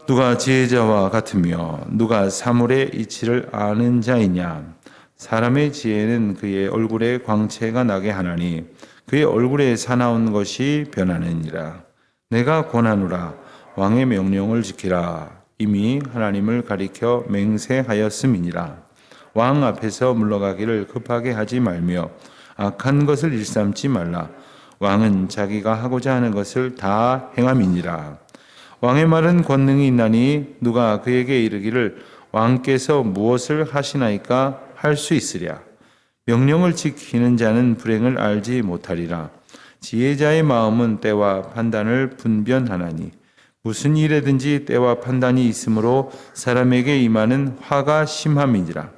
누가 지혜자와 같으며 누가 사물의 이치를 아는 자이냐. 사람의 지혜는 그의 얼굴에 광채가 나게 하나니 그의 얼굴에 사나운 것이 변하느니라. 내가 권하노라. 왕의 명령을 지키라. 이미 하나님을 가리켜 맹세하였음이니라. 왕 앞에서 물러가기를 급하게 하지 말며 악한 것을 일삼지 말라. 왕은 자기가 하고자 하는 것을 다 행함이니라. 왕의 말은 권능이 있나니 누가 그에게 이르기를 왕께서 무엇을 하시나이까 할 수 있으랴. 명령을 지키는 자는 불행을 알지 못하리라. 지혜자의 마음은 때와 판단을 분별하나니 무슨 일에든지 때와 판단이 있으므로 사람에게 임하는 화가 심함이니라.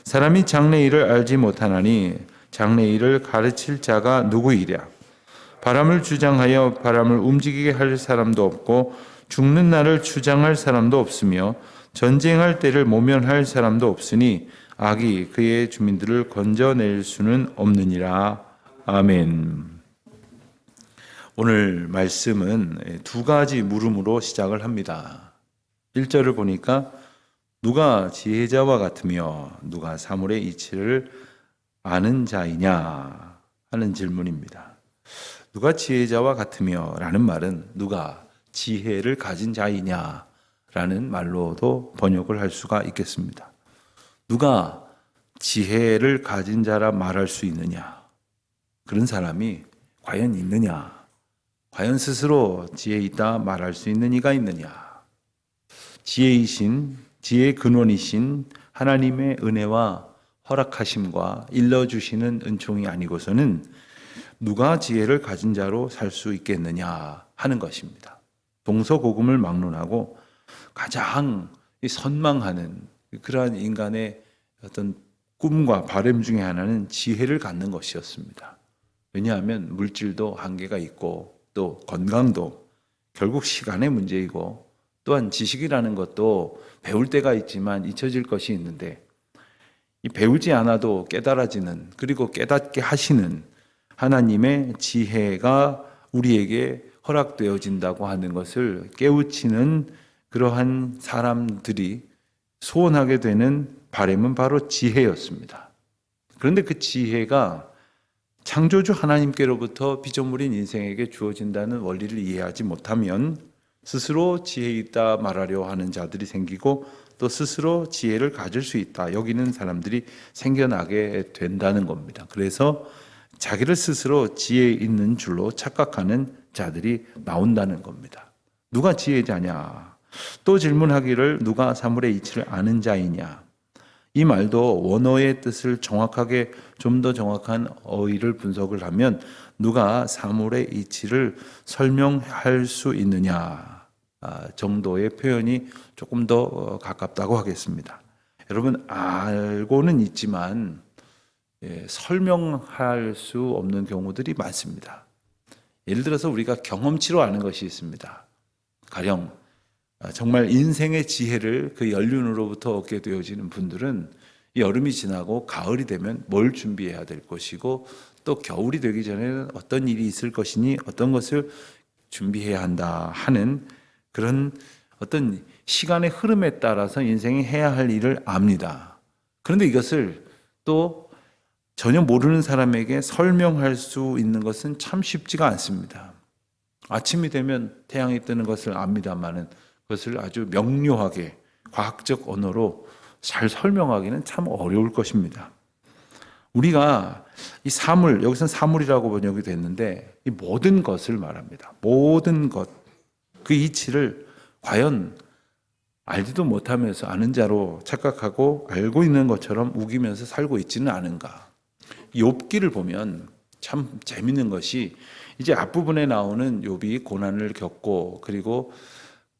사람이 장래 일을 알지 못하나니 장래 일을 가르칠 자가 누구이랴. 바람을 주장하여 바람을 움직이게 할 사람도 없고 죽는 날을 주장할 사람도 없으며 전쟁할 때를 모면할 사람도 없으니 악이 그의 주민들을 건져낼 수는 없느니라. 아멘. 오늘 말씀은 두 가지 물음으로 시작을 합니다. 1절을 보니까 누가 지혜자와 같으며 누가 사물의 이치를 아는 자이냐 하는 질문입니다. 누가 지혜자와 같으며 라는 말은 누가 지혜를 가진 자이냐 라는 말로도 번역을 할 수가 있겠습니다. 누가 지혜를 가진 자라 말할 수 있느냐? 그런 사람이 과연 있느냐? 과연 스스로 지혜 있다 말할 수 있는 이가 있느냐? 지혜의 근원이신 하나님의 은혜와 허락하심과 일러주시는 은총이 아니고서는 누가 지혜를 가진 자로 살 수 있겠느냐 하는 것입니다. 동서고금을 막론하고 가장 선망하는 그러한 인간의 어떤 꿈과 바람 중에 하나는 지혜를 갖는 것이었습니다. 왜냐하면 물질도 한계가 있고 또 건강도 결국 시간의 문제이고 또한 지식이라는 것도 배울 때가 있지만 잊혀질 것이 있는데 이 배우지 않아도 깨달아지는 그리고 깨닫게 하시는 하나님의 지혜가 우리에게 허락되어진다고 하는 것을 깨우치는 그러한 사람들이 소원하게 되는 바람은 바로 지혜였습니다. 그런데 그 지혜가 창조주 하나님께로부터 피조물인 인생에게 주어진다는 원리를 이해하지 못하면 스스로 지혜 있다 말하려 하는 자들이 생기고 또 스스로 지혜를 가질 수 있다 여기는 사람들이 생겨나게 된다는 겁니다. 그래서 자기를 스스로 지혜 있는 줄로 착각하는 자들이 나온다는 겁니다. 누가 지혜자냐? 또 질문하기를 누가 사물의 이치를 아는 자이냐? 이 말도 원어의 뜻을 정확하게 좀 더 정확한 어휘를 분석을 하면 누가 사물의 이치를 설명할 수 있느냐 정도의 표현이 조금 더 가깝다고 하겠습니다. 여러분 알고는 있지만 설명할 수 없는 경우들이 많습니다. 예를 들어서 우리가 경험치로 아는 것이 있습니다. 가령 정말 인생의 지혜를 그 연륜으로부터 얻게 되어지는 분들은 여름이 지나고 가을이 되면 뭘 준비해야 될 것이고 또 겨울이 되기 전에는 어떤 일이 있을 것이니 어떤 것을 준비해야 한다 하는 그런 어떤 시간의 흐름에 따라서 인생이 해야 할 일을 압니다. 그런데 이것을 또 전혀 모르는 사람에게 설명할 수 있는 것은 참 쉽지가 않습니다. 아침이 되면 태양이 뜨는 것을 압니다마는 그것을 아주 명료하게 과학적 언어로 잘 설명하기는 참 어려울 것입니다. 우리가 이 사물, 여기서는 사물이라고 번역이 됐는데 이 모든 것을 말합니다. 모든 것, 그 이치를 과연 알지도 못하면서 아는 자로 착각하고 알고 있는 것처럼 우기면서 살고 있지는 않은가. 욥기를 보면 참 재밌는 것이 이제 앞부분에 나오는 욥이 고난을 겪고 그리고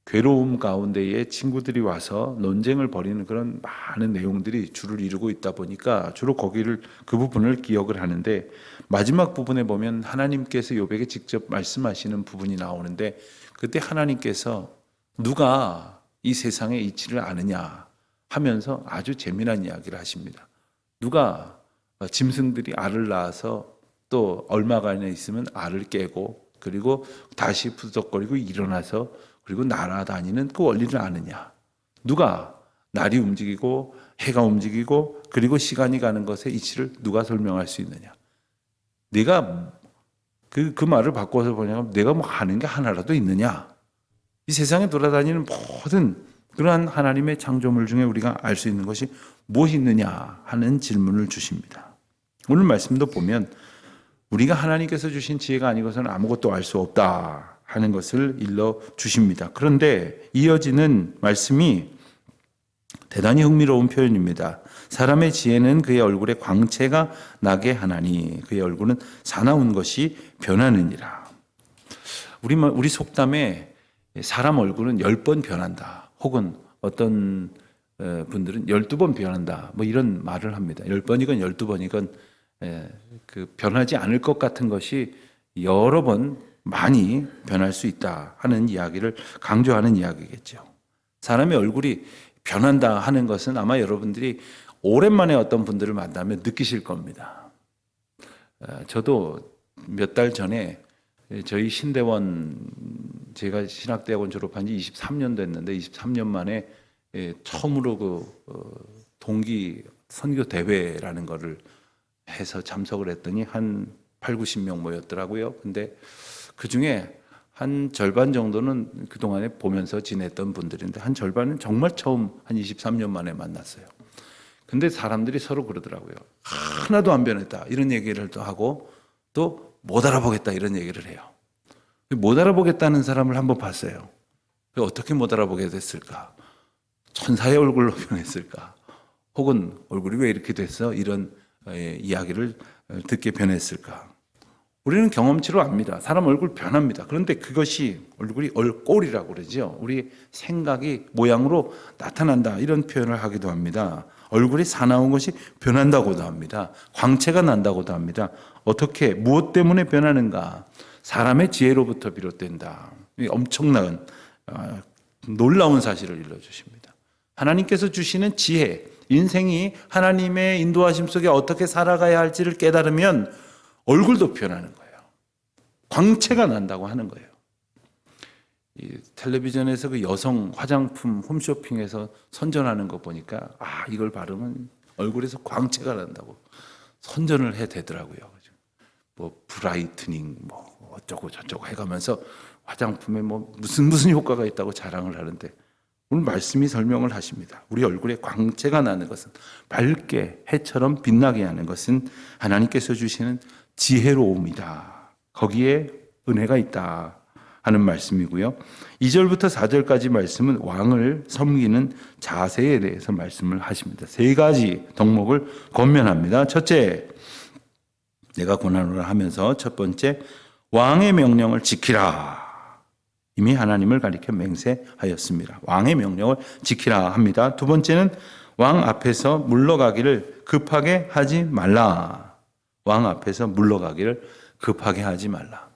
괴로움 가운데에 친구들이 와서 논쟁을 벌이는 그런 많은 내용들이 주를 이루고 있다 보니까 주로 그 부분을 기억을 하는데 마지막 부분에 보면 하나님께서 욥에게 직접 말씀하시는 부분이 나오는데 그때 하나님께서 누가 이 세상의 이치를 아느냐 하면서 아주 재미난 이야기를 하십니다. 누가 짐승들이 알을 낳아서 또 얼마간에 있으면 알을 깨고 그리고 다시 푸석거리고 일어나서 그리고 날아다니는 그 원리를 아느냐? 누가 날이 움직이고 해가 움직이고 그리고 시간이 가는 것의 이치를 누가 설명할 수 있느냐? 네가 그 말을 바꿔서 보냐면 내가 뭐 하는 게 하나라도 있느냐? 이 세상에 돌아다니는 모든 그러한 하나님의 창조물 중에 우리가 알 수 있는 것이 무엇이 있느냐 하는 질문을 주십니다. 오늘 말씀도 보면 우리가 하나님께서 주신 지혜가 아니고서는 아무것도 알 수 없다 하는 것을 일러 주십니다. 그런데 이어지는 말씀이 대단히 흥미로운 표현입니다. 사람의 지혜는 그의 얼굴에 광채가 나게 하나니 그의 얼굴은 사나운 것이 변하느니라. 우리 속담에 사람 얼굴은 10번 변한다. 혹은 어떤 분들은 12번 변한다. 뭐 이런 말을 합니다. 10번이건 12번이건 그 변하지 않을 것 같은 것이 여러 번 많이 변할 수 있다 하는 이야기를 강조하는 이야기겠죠. 사람의 얼굴이 변한다 하는 것은 아마 여러분들이 오랜만에 어떤 분들을 만나면 느끼실 겁니다. 저도 몇 달 전에 저희 신대원, 제가 신학대학원 졸업한 지 23년 됐는데 23년 만에 처음으로 동기 선교 대회라는 거를 해서 참석을 했더니 한 8, 90명 모였더라고요. 근데 그 중에 한 절반 정도는 그동안에 보면서 지냈던 분들인데 한 절반은 정말 처음 한 23년 만에 만났어요. 근데 사람들이 서로 그러더라고요. 하나도 안 변했다. 이런 얘기를 또 하고 또 못 알아보겠다. 이런 얘기를 해요. 못 알아보겠다는 사람을 한번 봤어요. 어떻게 못 알아보게 됐을까? 천사의 얼굴로 변했을까? 혹은 얼굴이 왜 이렇게 됐어? 이런 이야기를 듣게 변했을까? 우리는 경험치로 압니다. 사람 얼굴 변합니다. 그런데 그것이 얼굴이 얼꼴이라고 그러죠. 우리 생각이 모양으로 나타난다. 이런 표현을 하기도 합니다. 얼굴이 사나운 것이 변한다고도 합니다. 광채가 난다고도 합니다. 어떻게, 무엇 때문에 변하는가? 사람의 지혜로부터 비롯된다. 엄청난 놀라운 사실을 일러주십니다. 하나님께서 주시는 지혜, 인생이 하나님의 인도하심 속에 어떻게 살아가야 할지를 깨달으면 얼굴도 변하는 거예요. 광채가 난다고 하는 거예요. 이 텔레비전에서 그 여성 화장품 홈쇼핑에서 선전하는 거 보니까 이걸 바르면 얼굴에서 광채가 난다고 선전을 해 대더라고요. 뭐 브라이트닝 뭐 어쩌고 저쩌고 해가면서 화장품에 뭐 무슨 효과가 있다고 자랑을 하는데 오늘 말씀이 설명을 하십니다. 우리 얼굴에 광채가 나는 것은 밝게 해처럼 빛나게 하는 것은 하나님께서 주시는 지혜로움이다. 거기에 은혜가 있다 하는 말씀이고요. 2절부터 4절까지 말씀은 왕을 섬기는 자세에 대해서 말씀을 하십니다. 세 가지 덕목을 권면합니다. 첫째, 내가 고난을 하면서 첫 번째, 왕의 명령을 지키라. 이미 하나님을 가리켜 맹세하였습니다. 왕의 명령을 지키라 합니다. 두 번째는 왕 앞에서 물러가기를 급하게 하지 말라. 왕 앞에서 물러가기를 급하게 하지 말라.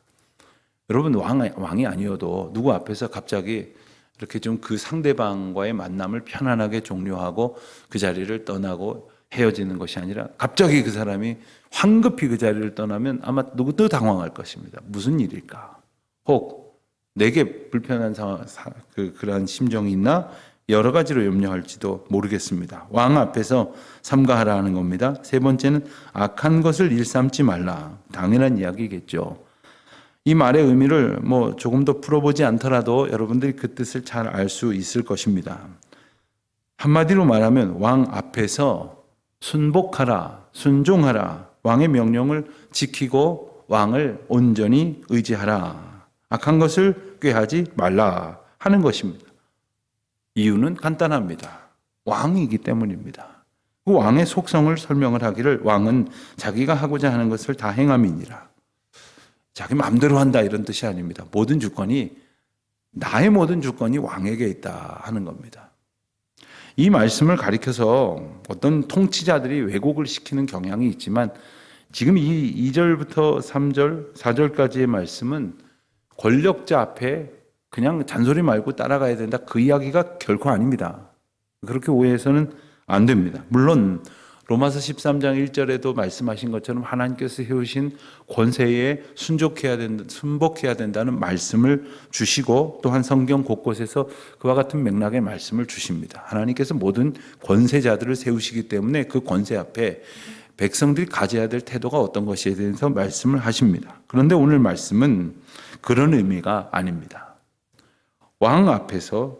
여러분, 왕이 아니어도 누구 앞에서 갑자기 이렇게 좀 그 상대방과의 만남을 편안하게 종료하고 그 자리를 떠나고 헤어지는 것이 아니라 갑자기 그 사람이 황급히 그 자리를 떠나면 아마 누구도 당황할 것입니다. 무슨 일일까? 혹 내게 불편한 상황, 그러한 심정이 있나? 여러 가지로 염려할지도 모르겠습니다. 왕 앞에서 삼가하라 하는 겁니다. 세 번째는 악한 것을 일삼지 말라. 당연한 이야기겠죠. 이 말의 의미를 뭐 조금 더 풀어보지 않더라도 여러분들이 그 뜻을 잘 알 수 있을 것입니다. 한마디로 말하면 왕 앞에서 순복하라, 순종하라, 왕의 명령을 지키고 왕을 온전히 의지하라. 악한 것을 꾀하지 말라 하는 것입니다. 이유는 간단합니다. 왕이기 때문입니다. 그 왕의 속성을 설명을 하기를 왕은 자기가 하고자 하는 것을 다 행함이니라. 자기 마음대로 한다 이런 뜻이 아닙니다. 나의 모든 주권이 왕에게 있다 하는 겁니다. 이 말씀을 가리켜서 어떤 통치자들이 왜곡을 시키는 경향이 있지만 지금 이 2절부터 3절, 4절까지의 말씀은 권력자 앞에 그냥 잔소리 말고 따라가야 된다. 그 이야기가 결코 아닙니다. 그렇게 오해해서는 안 됩니다. 물론 로마서 13장 1절에도 말씀하신 것처럼 하나님께서 세우신 권세에 순복해야 된다는 말씀을 주시고, 또한 성경 곳곳에서 그와 같은 맥락의 말씀을 주십니다. 하나님께서 모든 권세자들을 세우시기 때문에 그 권세 앞에 백성들이 가져야 될 태도가 어떤 것에 대해서 말씀을 하십니다. 그런데 오늘 말씀은 그런 의미가 아닙니다. 왕 앞에서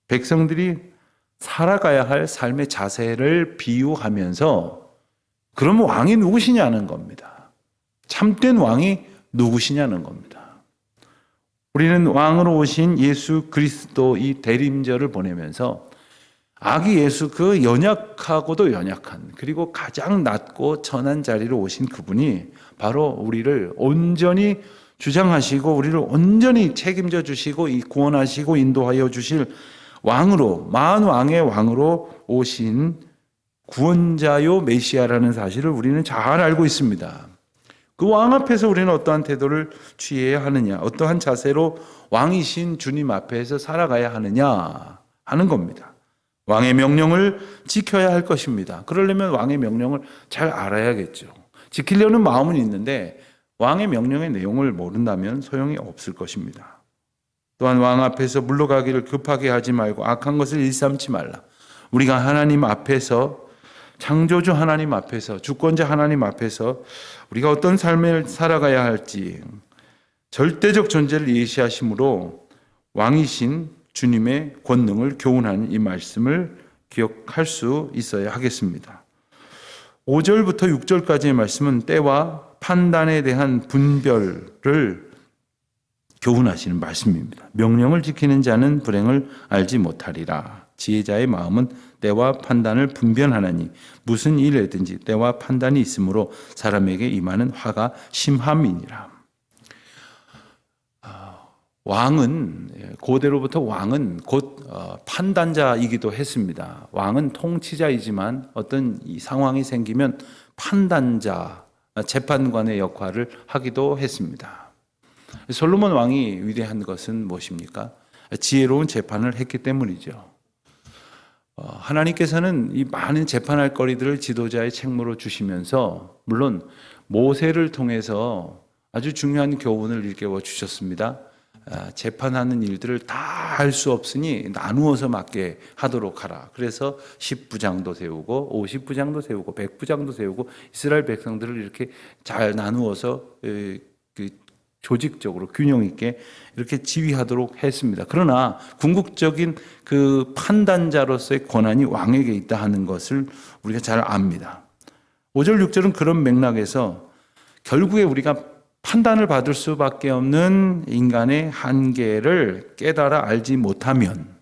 백성들이 살아가야 할 삶의 자세를 비유하면서 그러면 왕이 누구시냐는 겁니다. 참된 왕이 누구시냐는 겁니다. 우리는 왕으로 오신 예수 그리스도 이 대림절을 보내면서 아기 예수, 그 연약하고도 연약한, 그리고 가장 낮고 천한 자리로 오신 그분이 바로 우리를 온전히 주장하시고 우리를 온전히 책임져 주시고 구원하시고 인도하여 주실 왕으로, 만왕의 왕으로 오신 구원자요 메시아라는 사실을 우리는 잘 알고 있습니다. 그 왕 앞에서 우리는 어떠한 태도를 취해야 하느냐, 어떠한 자세로 왕이신 주님 앞에서 살아가야 하느냐 하는 겁니다. 왕의 명령을 지켜야 할 것입니다. 그러려면 왕의 명령을 잘 알아야겠죠. 지키려는 마음은 있는데 왕의 명령의 내용을 모른다면 소용이 없을 것입니다. 또한 왕 앞에서 물러가기를 급하게 하지 말고 악한 것을 일삼지 말라. 우리가 하나님 앞에서, 창조주 하나님 앞에서, 주권자 하나님 앞에서 우리가 어떤 삶을 살아가야 할지 절대적 존재를 예시하심으로 왕이신 주님의 권능을 교훈하는 이 말씀을 기억할 수 있어야 하겠습니다. 5절부터 6절까지의 말씀은 때와 판단에 대한 분별을 교훈하시는 말씀입니다. 명령을 지키는 자는 불행을 알지 못하리라. 지혜자의 마음은 때와 판단을 분별하나니 무슨 일에든지 때와 판단이 있으므로 사람에게 임하는 화가 심함이니라. 왕은, 고대로부터 왕은 곧 판단자이기도 했습니다. 왕은 통치자이지만 어떤 이 상황이 생기면 판단자, 재판관의 역할을 하기도 했습니다. 솔로몬 왕이 위대한 것은 무엇입니까? 지혜로운 재판을 했기 때문이죠. 하나님께서는 이 많은 재판할 거리들을 지도자의 책무로 주시면서 물론 모세를 통해서 아주 중요한 교훈을 일깨워 주셨습니다. 재판하는 일들을 다 할 수 없으니 나누어서 맡게 하도록 하라. 그래서 10부장도 세우고 50부장도 세우고 100부장도 세우고 이스라엘 백성들을 이렇게 잘 나누어서 조직적으로 균형 있게 이렇게 지휘하도록 했습니다. 그러나 궁극적인 그 판단자로서의 권한이 왕에게 있다 하는 것을 우리가 잘 압니다. 5절 6절은 그런 맥락에서 결국에 우리가 판단을 받을 수밖에 없는 인간의 한계를 깨달아 알지 못하면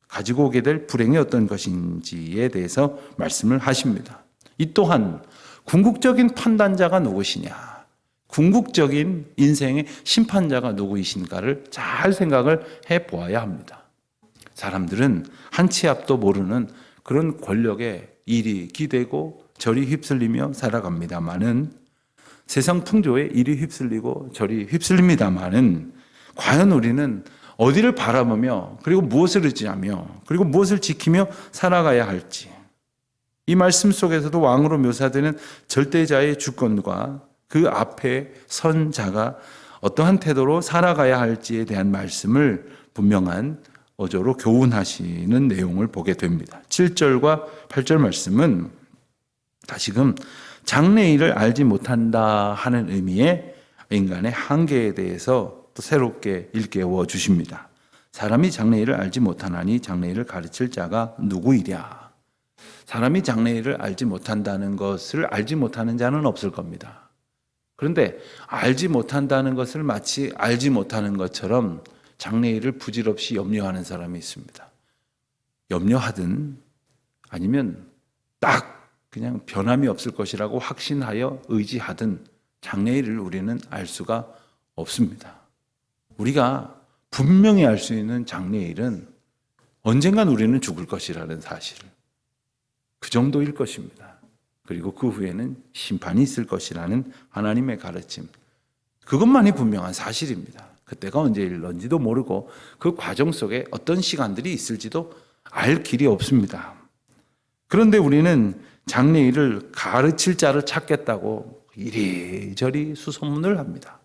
가지고 오게 될 불행이 어떤 것인지에 대해서 말씀을 하십니다. 이 또한 궁극적인 판단자가 누구시냐, 궁극적인 인생의 심판자가 누구이신가를 잘 생각을 해보아야 합니다. 사람들은 한 치 앞도 모르는 그런 권력에 이리 기대고 저리 휩쓸리며 살아갑니다마는, 세상 풍조에 이리 휩쓸리고 저리 휩쓸립니다마는, 과연 우리는 어디를 바라보며 그리고 무엇을 의지하며 그리고 무엇을 지키며 살아가야 할지, 이 말씀 속에서도 왕으로 묘사되는 절대자의 주권과 그 앞에 선 자가 어떠한 태도로 살아가야 할지에 대한 말씀을 분명한 어조로 교훈하시는 내용을 보게 됩니다. 7절과 8절 말씀은 다시금 장래일을 알지 못한다 하는 의미의 인간의 한계에 대해서 또 새롭게 일깨워 주십니다. 사람이 장래일을 알지 못하나니 장래일을 가르칠 자가 누구이랴. 사람이 장래일을 알지 못한다는 것을 알지 못하는 자는 없을 겁니다. 그런데 알지 못한다는 것을 마치 알지 못하는 것처럼 장래일을 부질없이 염려하는 사람이 있습니다. 염려하든 아니면 딱 그냥 변함이 없을 것이라고 확신하여 의지하든 장래일을 우리는 알 수가 없습니다. 우리가 분명히 알 수 있는 장래일은 언젠간 우리는 죽을 것이라는 사실, 그 정도일 것입니다. 그리고 그 후에는 심판이 있을 것이라는 하나님의 가르침, 그것만이 분명한 사실입니다. 그때가 언제일런지도 모르고 그 과정 속에 어떤 시간들이 있을지도 알 길이 없습니다. 그런데 우리는 장래일을 가르칠 자를 찾겠다고 이리저리 수소문을 합니다.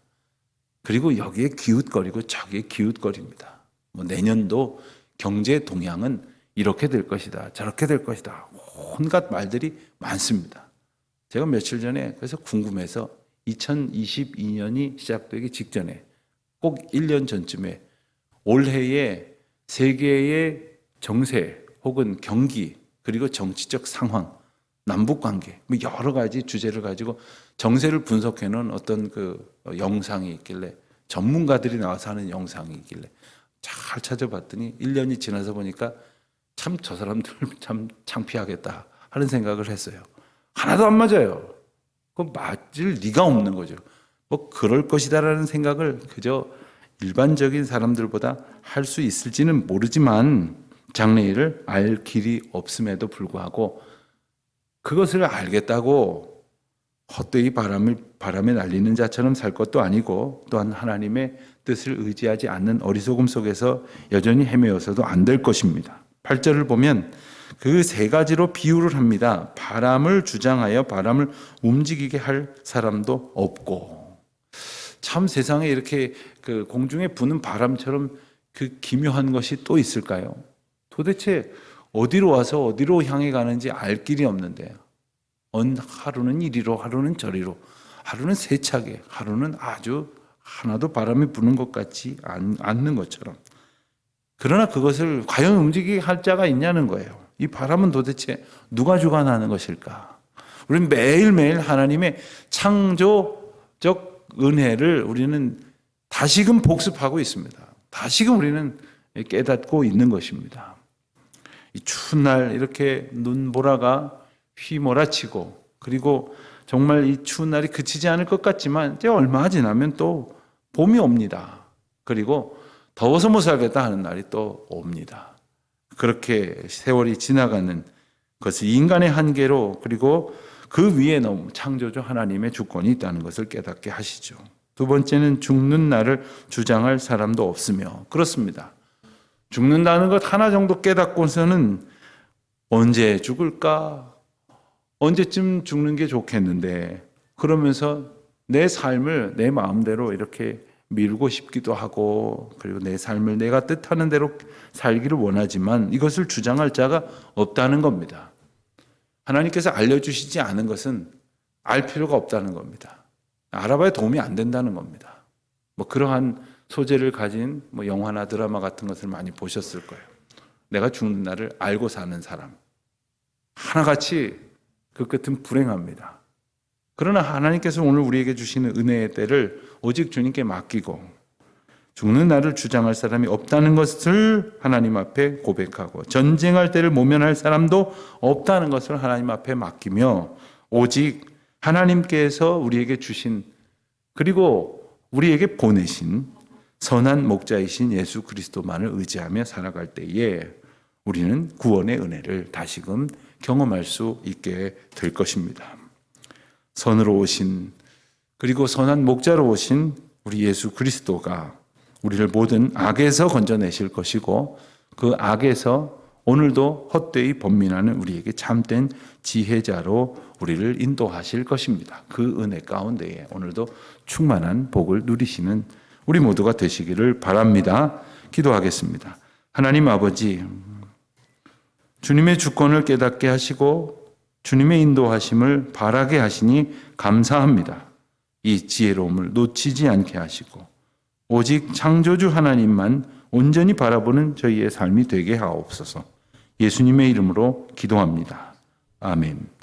그리고 여기에 기웃거리고 저기에 기웃거립니다. 뭐 내년도 경제 동향은 이렇게 될 것이다, 저렇게 될 것이다. 온갖 말들이 많습니다. 제가 며칠 전에 그래서 궁금해서 2022년이 시작되기 직전에 꼭 1년 전쯤에 올해의 세계의 정세 혹은 경기 그리고 정치적 상황, 남북관계 뭐 여러 가지 주제를 가지고 정세를 분석해놓은 어떤 그 영상이 있길래 전문가들이 나와서 하는 영상이 있길래 잘 찾아봤더니 1년이 지나서 보니까 참 저 사람들 참 창피하겠다 하는 생각을 했어요. 하나도 안 맞아요. 그 맞을 리가 없는 거죠. 뭐 그럴 것이다라는 생각을 그저 일반적인 사람들보다 할 수 있을지는 모르지만 장래일을 알 길이 없음에도 불구하고 그것을 알겠다고 헛되이 바람에 날리는 자처럼 살 것도 아니고 또한 하나님의 뜻을 의지하지 않는 어리석음 속에서 여전히 헤매어서도 안 될 것입니다. 8절을 보면 그 세 가지로 비유를 합니다. 바람을 주장하여 바람을 움직이게 할 사람도 없고. 참 세상에 이렇게 그 공중에 부는 바람처럼 그 기묘한 것이 또 있을까요? 도대체 어디로 와서 어디로 향해 가는지 알 길이 없는데 하루는 이리로 하루는 저리로 하루는 세차게 하루는 아주 하나도 바람이 부는 것 같지 않는 것처럼 그러나 그것을 과연 움직이게 할 자가 있냐는 거예요. 이 바람은 도대체 누가 주관하는 것일까? 우리는 매일매일 하나님의 창조적 은혜를 우리는 다시금 복습하고 있습니다. 다시금 우리는 깨닫고 있는 것입니다. 이 추운 날 이렇게 눈보라가 휘몰아치고 그리고 정말 이 추운 날이 그치지 않을 것 같지만 이제 얼마 지나면 또 봄이 옵니다. 그리고 더워서 못 살겠다 하는 날이 또 옵니다. 그렇게 세월이 지나가는 것을 인간의 한계로 그리고 그 위에 너무 창조주 하나님의 주권이 있다는 것을 깨닫게 하시죠. 두 번째는 죽는 날을 주장할 사람도 없으며 그렇습니다. 죽는다는 것 하나 정도 깨닫고서는 언제 죽을까? 언제쯤 죽는 게 좋겠는데 그러면서 내 삶을 내 마음대로 이렇게 밀고 싶기도 하고 그리고 내 삶을 내가 뜻하는 대로 살기를 원하지만 이것을 주장할 자가 없다는 겁니다. 하나님께서 알려주시지 않은 것은 알 필요가 없다는 겁니다. 알아봐야 도움이 안 된다는 겁니다. 뭐 그러한 소재를 가진 뭐 영화나 드라마 같은 것을 많이 보셨을 거예요. 내가 죽는 날을 알고 사는 사람. 하나같이 그 끝은 불행합니다. 그러나 하나님께서 오늘 우리에게 주시는 은혜의 때를 오직 주님께 맡기고 죽는 날을 주장할 사람이 없다는 것을 하나님 앞에 고백하고 전쟁할 때를 모면할 사람도 없다는 것을 하나님 앞에 맡기며 오직 하나님께서 우리에게 주신 그리고 우리에게 보내신 선한 목자이신 예수 그리스도만을 의지하며 살아갈 때에 우리는 구원의 은혜를 다시금 경험할 수 있게 될 것입니다. 선으로 오신 그리고 선한 목자로 오신 우리 예수 그리스도가 우리를 모든 악에서 건져내실 것이고 그 악에서 오늘도 헛되이 번민하는 우리에게 참된 지혜자로 우리를 인도하실 것입니다. 그 은혜 가운데에 오늘도 충만한 복을 누리시는 우리 모두가 되시기를 바랍니다. 기도하겠습니다. 하나님 아버지, 주님의 주권을 깨닫게 하시고 주님의 인도하심을 바라게 하시니 감사합니다. 이 지혜로움을 놓치지 않게 하시고 오직 창조주 하나님만 온전히 바라보는 저희의 삶이 되게 하옵소서. 예수님의 이름으로 기도합니다. 아멘.